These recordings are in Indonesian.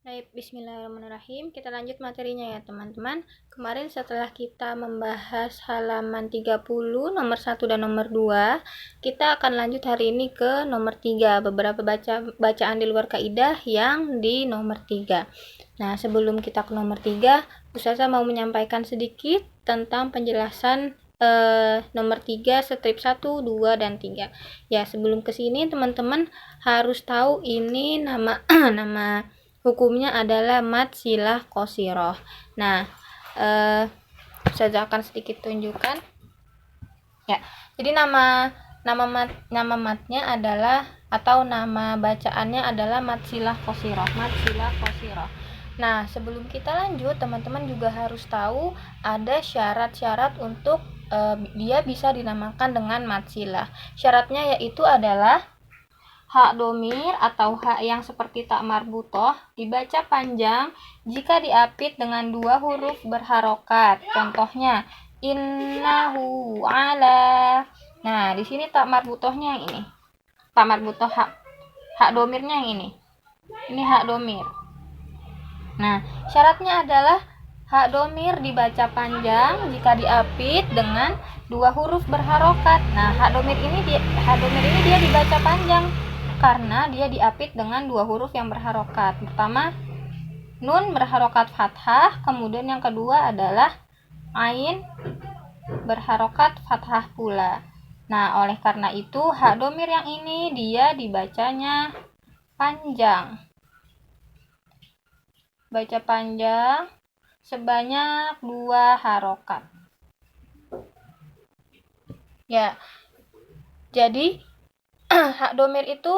Baik, bismillahirrahmanirrahim. Kita lanjut materinya ya, teman-teman. Kemarin setelah kita membahas halaman 30, nomor 1 dan nomor 2, kita akan lanjut hari ini ke nomor 3, beberapa bacaan di luar kaidah yang di nomor 3. Nah, sebelum kita ke nomor 3, Ustazah mau menyampaikan sedikit tentang penjelasan nomor 3 strip 1, 2, dan 3. Ya, sebelum ke sini teman-teman harus tahu ini nama nama hukumnya adalah mad silah qasiroh. Nah, saya akan sedikit tunjukkan. Ya, jadi nama matnya adalah atau nama bacaannya adalah mad silah qasiroh. Mad silah qasiroh. Nah, sebelum kita lanjut, teman-teman juga harus tahu ada syarat-syarat untuk dia bisa dinamakan dengan mad silah. Syaratnya yaitu adalah hak domir atau hak yang seperti tak marbutoh dibaca panjang jika diapit dengan dua huruf berharokat. Contohnya innahu ala. Nah, di sini tak marbutohnya yang ini. Tak marbutoh hak domirnya yang ini. Ini hak domir. Nah, syaratnya adalah hak domir dibaca panjang jika diapit dengan dua huruf berharokat. Nah, hak domir ini dia dibaca panjang karena dia diapit dengan dua huruf yang berharokat. Pertama, nun berharokat fathah, kemudian yang kedua adalah ain berharokat fathah pula. Nah, oleh karena itu hak domir yang ini dia dibacanya panjang. Baca panjang sebanyak 2 harokat. Ya, jadi hak domir itu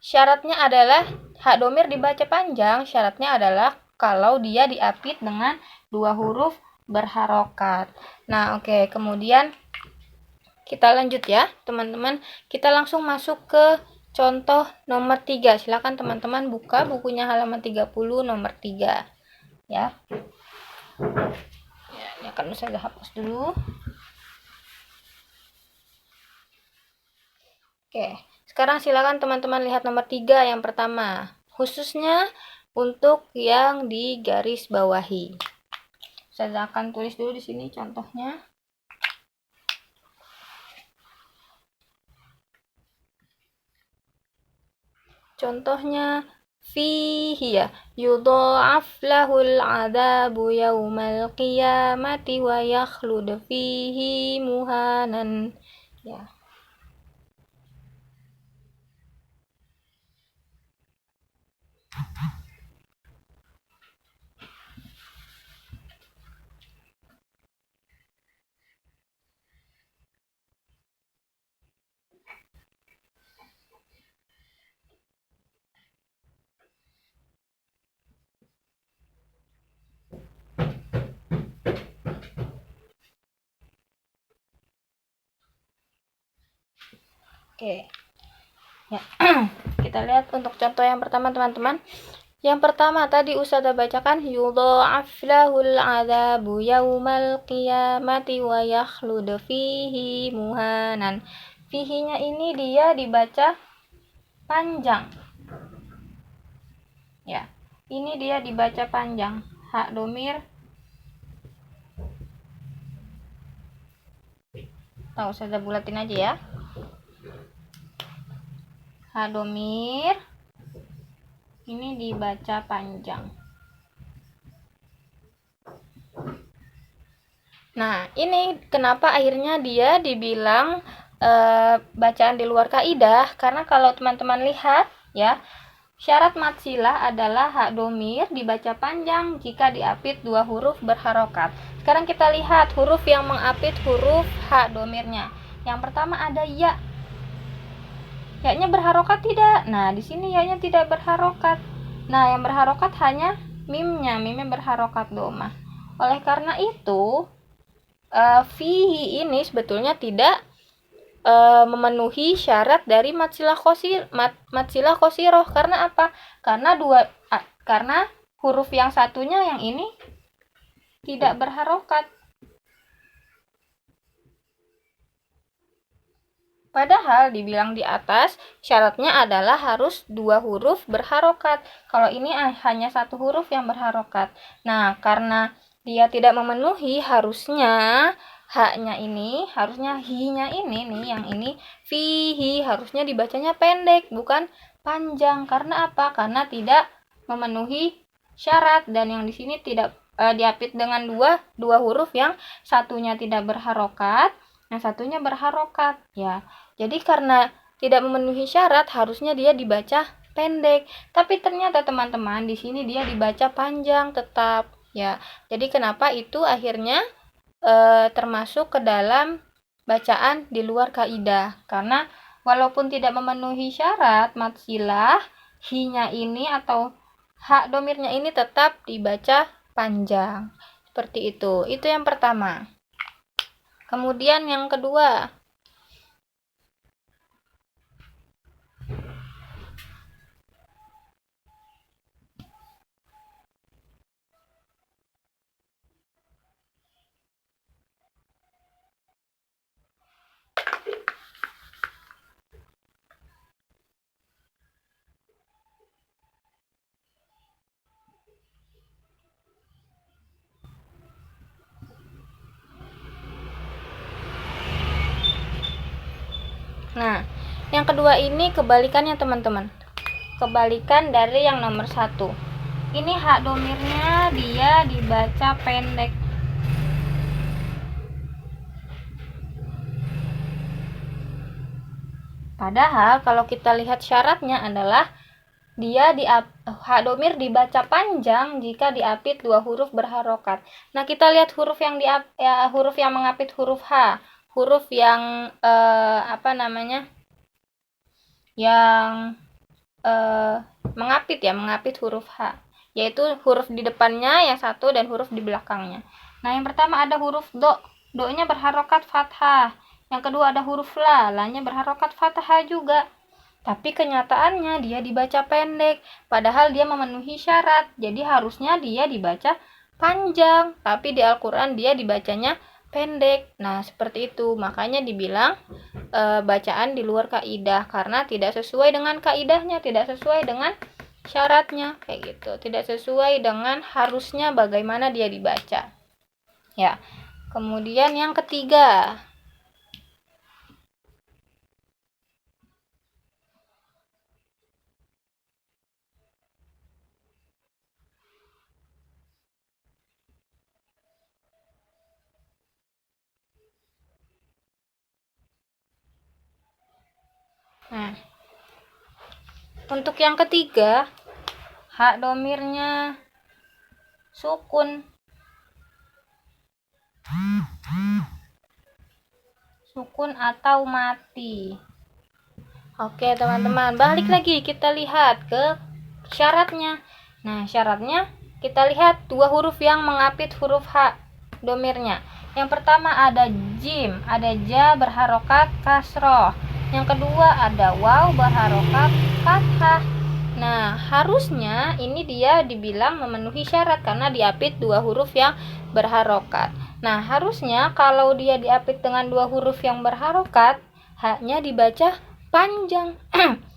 syaratnya adalah hak domir dibaca panjang, syaratnya adalah kalau dia diapit dengan dua huruf berharokat. Nah, oke. Kemudian kita lanjut ya, teman-teman. Kita langsung masuk ke contoh nomor 3. Silakan teman-teman buka bukunya halaman 30 nomor 3. Ya. Ya, ini akan saya hapus dulu. Oke, sekarang silakan teman-teman lihat nomor 3 yang pertama, khususnya untuk yang di garis bawahi. Saya akan tulis dulu di sini contohnya. Contohnya fihi ya, yudha'af lahul 'adzabu yaumal qiyamati wa yakhlud fihi muhanan. Ya. Oke. Ya. Kita lihat untuk contoh yang pertama, teman-teman. Yang pertama tadi Ustazah bacakan yudha'af lahul 'adzabu yaumal qiyamati wa yakhlud fihi muhanan. Fihinya ini dia dibaca panjang. Ya. Ini dia dibaca panjang. Hak domir. Tahu Ustazah bulatin aja ya. Hak domir ini dibaca panjang. Nah, ini kenapa akhirnya dia dibilang bacaan di luar kaidah, karena kalau teman-teman lihat ya, syarat mad silah adalah hak domir dibaca panjang jika diapit dua huruf berharokat. Sekarang kita lihat huruf yang mengapit huruf hak domirnya. Yang pertama ada ya. Ya-nya berharokat tidak? Nah, di sini ya-nya tidak berharokat. Nah, yang berharokat hanya mimnya. Mimnya berharokat domah. Oleh karena itu, fihi ini sebetulnya tidak memenuhi syarat dari mad silah qasiroh. Karena apa? Karena huruf yang satunya yang ini tidak berharokat. Padahal dibilang di atas syaratnya adalah harus 2 huruf berharokat. Kalau ini hanya 1 huruf yang berharokat. Nah, karena dia tidak memenuhi, harusnya haknya ini, harusnya hi-nya ini nih, yang ini fihi, harusnya dibacanya pendek bukan panjang. Karena apa? Karena tidak memenuhi syarat, dan yang di sini tidak diapit dengan dua huruf, yang satunya tidak berharokat, yang satunya berharokat ya. Jadi karena tidak memenuhi syarat, harusnya dia dibaca pendek. Tapi ternyata teman-teman di sini dia dibaca panjang tetap ya. Jadi kenapa itu akhirnya termasuk ke dalam bacaan di luar kaidah? Karena walaupun tidak memenuhi syarat mad silah, hi-nya ini atau hak domirnya ini tetap dibaca panjang. Seperti itu. Itu yang pertama. Kemudian yang kedua, nah, yang kedua ini kebalikannya teman-teman. Kebalikan dari yang nomor 1. Ini hak domirnya dia dibaca pendek. Padahal kalau kita lihat syaratnya adalah dia hak domir dibaca panjang jika diapit 2 huruf berharokat. Nah, kita lihat huruf yang huruf yang mengapit huruf H, huruf yang yang mengapit huruf H, yaitu huruf di depannya yang satu dan huruf di belakangnya. Nah, yang pertama ada huruf do, do-nya berharokat fathah. Yang kedua ada huruf la, la-nya berharokat fathah juga. Tapi kenyataannya dia dibaca pendek, padahal dia memenuhi syarat. Jadi harusnya dia dibaca panjang, tapi di Al-Quran dia dibacanya pendek. Nah, seperti itu. Makanya dibilang bacaan di luar kaidah, karena tidak sesuai dengan kaidahnya, tidak sesuai dengan syaratnya, kayak gitu. Tidak sesuai dengan harusnya bagaimana dia dibaca. Ya. Kemudian yang ketiga, nah, untuk yang ketiga, hak domirnya sukun. Sukun atau mati. Oke teman-teman, balik lagi kita lihat ke syaratnya. Nah, syaratnya kita lihat 2 huruf yang mengapit huruf H domirnya. Yang pertama ada jim, ada ja berharokat kasroh. Yang kedua ada waw berharokat fathah. Nah, harusnya ini dia dibilang memenuhi syarat karena diapit 2 huruf yang berharokat. Nah, harusnya kalau dia diapit dengan 2 huruf yang berharokat, haknya dibaca panjang.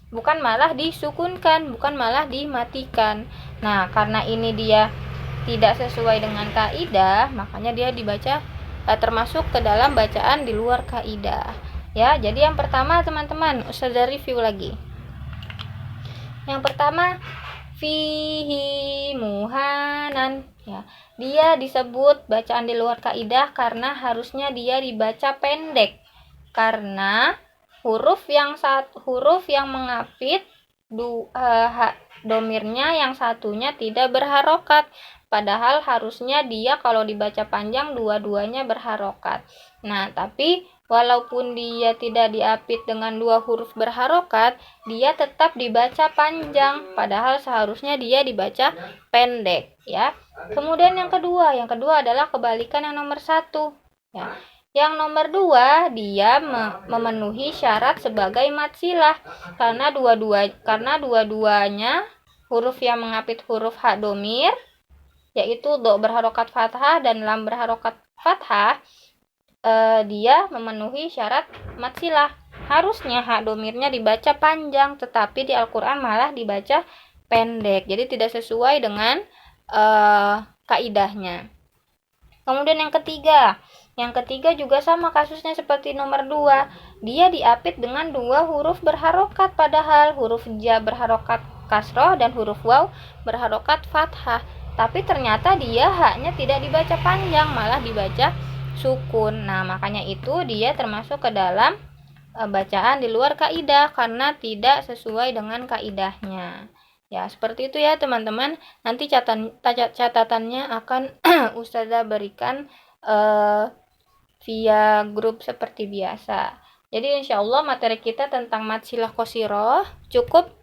Bukan malah disukunkan, bukan malah dimatikan. Nah, karena ini dia tidak sesuai dengan kaidah, makanya dia dibaca termasuk ke dalam bacaan di luar kaidah. Ya, jadi yang pertama teman-teman, Ustazah review lagi. Yang pertama, fihi muhanan ya. Dia disebut bacaan di luar kaidah karena harusnya dia dibaca pendek. Karena huruf yang mengapit domirnya yang satunya tidak berharokat. Padahal harusnya dia kalau dibaca panjang dua-duanya berharokat. Nah, tapi walaupun dia tidak diapit dengan 2 huruf berharokat, dia tetap dibaca panjang. Padahal seharusnya dia dibaca pendek ya. Kemudian yang kedua adalah kebalikan yang nomor 1 ya. Yang nomor 2 dia memenuhi syarat sebagai mad silah karena dua-duanya huruf yang mengapit huruf ha domir, yaitu do berharokat fathah dan lam berharokat fathah, dia memenuhi syarat mad silah. Harusnya hak domirnya dibaca panjang, tetapi di Al-Quran malah dibaca pendek. Jadi tidak sesuai dengan kaidahnya. Kemudian yang ketiga juga sama kasusnya seperti nomor 2. Dia diapit dengan 2 huruf berharokat, padahal huruf ja berharokat kasroh dan huruf waw berharokat fathah. Tapi ternyata dia haknya tidak dibaca panjang, malah dibaca sukun. Nah, makanya itu dia termasuk ke dalam bacaan di luar kaidah karena tidak sesuai dengan kaidahnya. Ya, seperti itu ya teman-teman. Nanti catatannya akan Ustazah berikan via grup seperti biasa. Jadi insya Allah materi kita tentang mat silah qasirah cukup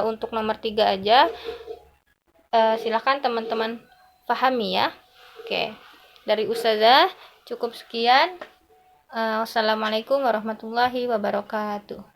untuk nomor 3 aja. Silahkan teman-teman pahami ya. Oke, dari Ustazah cukup sekian. Wassalamualaikum warahmatullahi wabarakatuh.